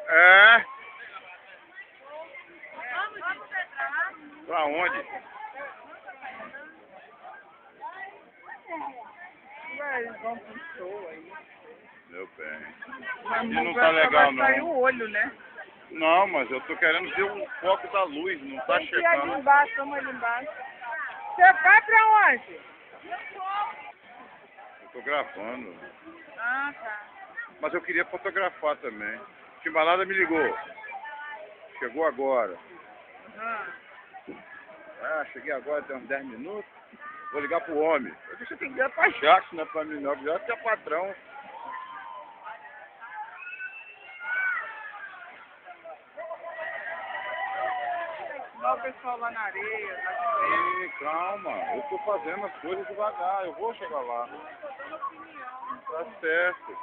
É. Pra onde? Vamos pro show aí. Meu bem. Mas E não tá legal, vai não. sair o olho, né? Não, mas eu tô querendo ver o foco da luz, não tá Tem que ir ali chegando. embaixo, vamos ali embaixo. Você vai pra onde? Eu tô gravando. Ah, tá. Mas eu queria fotografar também. Timbalada me ligou. Chegou agora. Ah, cheguei agora, tem uns 10 minutos. Vou ligar pro homem. Eu disse que tem que ligar pra Jackson, não é pra mim não. Jackson é patrão. Olha o pessoal lá na areia. Ih, calma. Eu tô fazendo as coisas devagar. Eu vou chegar lá. Tá certo.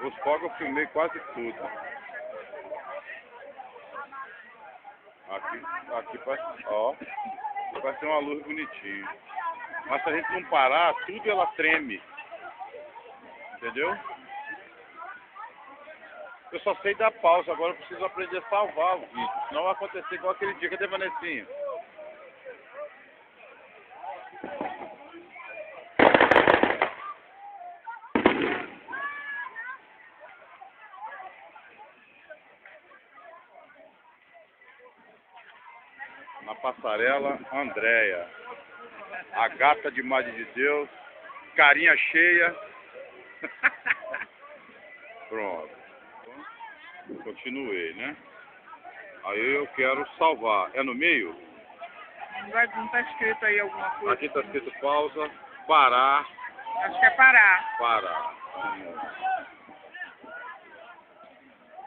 Os fogos eu filmei quase tudo. Aqui parece, ó, vai ser uma luz bonitinha. Mas se a gente não parar, tudo ela treme. Entendeu? Eu só sei dar pausa, agora eu preciso aprender a salvar o vídeo. Senão vai acontecer igual aquele dia. Cadê a Vanessinha? Na passarela, Andréia. A gata de Madre de Deus. Carinha cheia. Pronto. Continuei, né? Aí eu quero salvar. É no meio? Não tá escrito aí alguma coisa? Aqui tá escrito pausa, parar, Acho que é parar. parar.